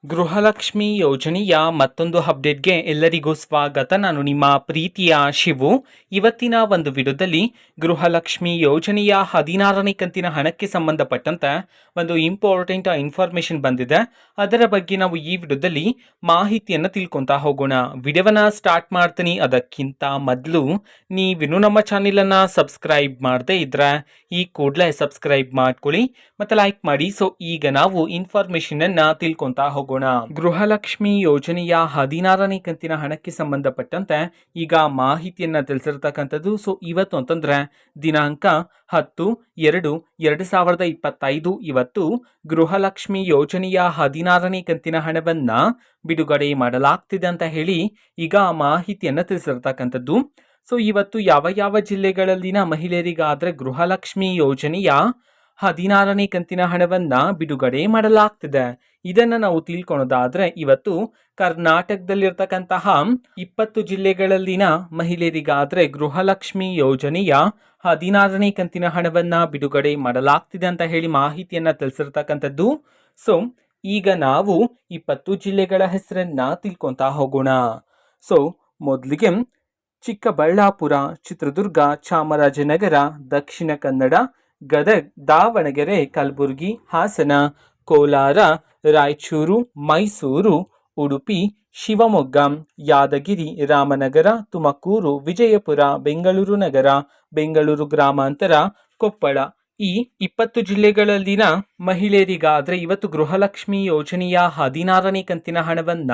ಗೃಹಲಕ್ಷ್ಮಿ ಯೋಜನೆಯ ಮತ್ತೊಂದು ಅಪ್ಡೇಟ್ಗೆ ಎಲ್ಲರಿಗೂ ಸ್ವಾಗತ. ನಾನು ನಿಮ್ಮ ಪ್ರೀತಿಯ ಶಿವು. ಇವತ್ತಿನ ಒಂದು ವಿಡಿಯೋದಲ್ಲಿ ಗೃಹಲಕ್ಷ್ಮಿ ಯೋಜನೆಯ 16ನೇ ಕಂತಿನ ಹಣಕ್ಕೆ ಸಂಬಂಧಪಟ್ಟಂತೆ ಒಂದು ಇಂಪಾರ್ಟೆಂಟ್ ಇನ್ಫಾರ್ಮೇಶನ್ ಬಂದಿದೆ. ಅದರ ಬಗ್ಗೆ ನಾವು ಈ ವಿಡಿಯೋದಲ್ಲಿ ಮಾಹಿತಿಯನ್ನು ತಿಳ್ಕೊತಾ ಹೋಗೋಣ. ವಿಡಿಯೋವನ್ನ ಸ್ಟಾರ್ಟ್ ಮಾಡ್ತೀನಿ. ಅದಕ್ಕಿಂತ ಮೊದಲು ನೀವಿನ್ನೂ ನಮ್ಮ ಚಾನೆಲನ್ನು ಸಬ್ಸ್ಕ್ರೈಬ್ ಮಾಡದೇ ಇದ್ರೆ ಈ ಕೂಡಲೇ ಸಬ್ಸ್ಕ್ರೈಬ್ ಮಾಡ್ಕೊಳ್ಳಿ ಮತ್ತು ಲೈಕ್ ಮಾಡಿ. ಸೊ ಈಗ ನಾವು ಇನ್ಫಾರ್ಮೇಶನ್ ಅನ್ನ ತಿಳ್ಕೊತಾ ಹೋಗೋಣ. ಗೃಹಲಕ್ಷ್ಮಿ ಯೋಜನೆಯ 16ನೇ ಕಂತಿನ ಹಣಕ್ಕೆ ಸಂಬಂಧಪಟ್ಟಂತೆ ಈಗ ಮಾಹಿತಿಯನ್ನ ತಿಳಿಸಿರ್ತಕ್ಕಂಥದ್ದು. ಸೊ ಇವತ್ತು ಅಂತಂದ್ರೆ ದಿನಾಂಕ 10/2/2025 ಇವತ್ತು ಗೃಹಲಕ್ಷ್ಮಿ ಯೋಜನೆಯ 16ನೇ ಕಂತಿನ ಹಣವನ್ನ ಬಿಡುಗಡೆ ಮಾಡಲಾಗ್ತಿದೆ ಅಂತ ಹೇಳಿ ಈಗ ಮಾಹಿತಿಯನ್ನ ತಿಳಿಸಿರ್ತಕ್ಕಂಥದ್ದು. ಸೊ ಇವತ್ತು ಯಾವ ಯಾವ ಜಿಲ್ಲೆಗಳಲ್ಲಿನ ಮಹಿಳೆಯರಿಗಾದ್ರೆ ಗೃಹಲಕ್ಷ್ಮಿ ಯೋಜನೆಯ 16ನೇ ಕಂತಿನ ಹಣವನ್ನ ಬಿಡುಗಡೆ ಮಾಡಲಾಗ್ತಿದೆ, ಇದನ್ನ ನಾವು ತಿಳ್ಕೊಳೋದಾದ್ರೆ ಇವತ್ತು ಕರ್ನಾಟಕದಲ್ಲಿರ್ತಕ್ಕಂತಹ 20 ಜಿಲ್ಲೆಗಳಲ್ಲಿನ ಮಹಿಳೆಯರಿಗಾದ್ರೆ ಗೃಹಲಕ್ಷ್ಮಿ ಯೋಜನೆಯ 16ನೇ ಕಂತಿನ ಹಣವನ್ನ ಬಿಡುಗಡೆ ಮಾಡಲಾಗ್ತಿದೆ ಅಂತ ಹೇಳಿ ಮಾಹಿತಿಯನ್ನ ತಿಳಿಸಿರ್ತಕ್ಕಂಥದ್ದು. ಸೊ ಈಗ ನಾವು 20 ಜಿಲ್ಲೆಗಳ ಹೆಸರನ್ನ ತಿಳ್ಕೊತಾ ಹೋಗೋಣ. ಸೊ ಮೊದಲಿಗೆ ಚಿಕ್ಕಬಳ್ಳಾಪುರ, ಚಿತ್ರದುರ್ಗ, ಚಾಮರಾಜನಗರ, ದಕ್ಷಿಣ ಕನ್ನಡ, ಗದಗ್, ದಾವಣಗೆರೆ, ಕಲಬುರಗಿ, ಹಾಸನ, ಕೋಲಾರ, ರಾಯಚೂರು, ಮೈಸೂರು, ಉಡುಪಿ, ಶಿವಮೊಗ್ಗ, ಯಾದಗಿರಿ, ರಾಮನಗರ, ತುಮಕೂರು, ವಿಜಯಪುರ, ಬೆಂಗಳೂರು ನಗರ, ಬೆಂಗಳೂರು ಗ್ರಾಮಾಂತರ, ಕೊಪ್ಪಳ. ಈ 20 ಜಿಲ್ಲೆಗಳಲ್ಲಿನ ಮಹಿಳೆಯರಿಗಾದ್ರೆ ಇವತ್ತು ಗೃಹಲಕ್ಷ್ಮಿ ಯೋಜನೆಯ 16ನೇ ಕಂತಿನ ಹಣವನ್ನ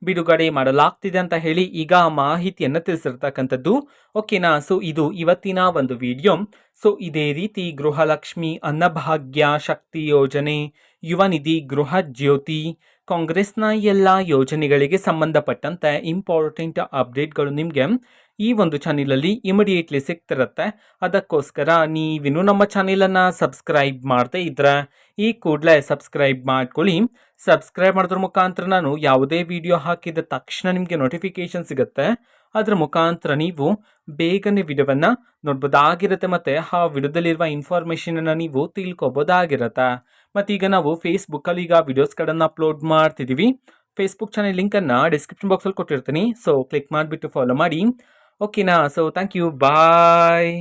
ಬಿಡುಗಡೆ ಮಾಡಲಾಗ್ತಿದೆ ಅಂತ ಹೇಳಿ ಈಗ ಮಾಹಿತಿಯನ್ನ ತಿಳಿಸಿರ್ತಕ್ಕಂಥದ್ದು. ಓಕೆನಾ. ಸೊ ಇದು ಇವತ್ತಿನ ಒಂದು ವಿಡಿಯೋ. ಸೊ ಇದೇ ರೀತಿ ಗೃಹಲಕ್ಷ್ಮಿ, ಅನ್ನಭಾಗ್ಯ, ಶಕ್ತಿ ಯೋಜನೆ, ಯುವ ನಿಧಿ, ಗೃಹ ಜ್ಯೋತಿ, ಕಾಂಗ್ರೆಸ್ನ ಎಲ್ಲ ಯೋಜನೆಗಳಿಗೆ ಸಂಬಂಧಪಟ್ಟಂತೆ ಇಂಪಾರ್ಟೆಂಟ್ ಅಪ್ಡೇಟ್ಗಳು ನಿಮಗೆ ಈ ಒಂದು ಚಾನೆಲಲ್ಲಿ ಇಮಿಡಿಯೇಟ್ಲಿ ಸಿಗ್ತಿರುತ್ತೆ. ಅದಕ್ಕೋಸ್ಕರ ನೀವಿನ್ನೂ ನಮ್ಮ ಚಾನೆಲನ್ನು ಸಬ್ಸ್ಕ್ರೈಬ್ ಮಾಡದೇ ಇದ್ರೆ ಈ ಕೂಡಲೇ ಸಬ್ಸ್ಕ್ರೈಬ್ ಮಾಡ್ಕೊಳ್ಳಿ. ಸಬ್ಸ್ಕ್ರೈಬ್ ಮಾಡೋದ್ರ ಮುಖಾಂತರ ನಾನು ಯಾವುದೇ ವಿಡಿಯೋ ಹಾಕಿದ ತಕ್ಷಣ ನಿಮಗೆ ನೋಟಿಫಿಕೇಶನ್ ಸಿಗುತ್ತೆ. ಅದರ ಮುಖಾಂತರ ನೀವು ಬೇಗನೆ ವಿಡಿಯೋವನ್ನು ನೋಡ್ಬೋದಾಗಿರುತ್ತೆ ಮತ್ತು ಆ ವಿಡಿಯೋದಲ್ಲಿರುವ ಇನ್ಫಾರ್ಮೇಷನನ್ನು ನೀವು ತಿಳ್ಕೊಬೋದಾಗಿರುತ್ತೆ. ಮತ್ತೀಗ ನಾವು ಫೇಸ್ಬುಕ್ಕಲ್ಲಿ ಈಗ ವಿಡಿಯೋಸ್ಗಳನ್ನು ಅಪ್ಲೋಡ್ ಮಾಡ್ತಿದ್ದೀವಿ. ಫೇಸ್ಬುಕ್ ಚಾನೆಲ್ ಲಿಂಕನ್ನು ಡಿಸ್ಕ್ರಿಪ್ಷನ್ ಬಾಕ್ಸಲ್ಲಿ ಕೊಟ್ಟಿರ್ತೀನಿ. ಸೊ ಕ್ಲಿಕ್ ಮಾಡಿಬಿಟ್ಟು ಫಾಲೋ ಮಾಡಿ. ಓಕೆನಾ. So thank you, bye.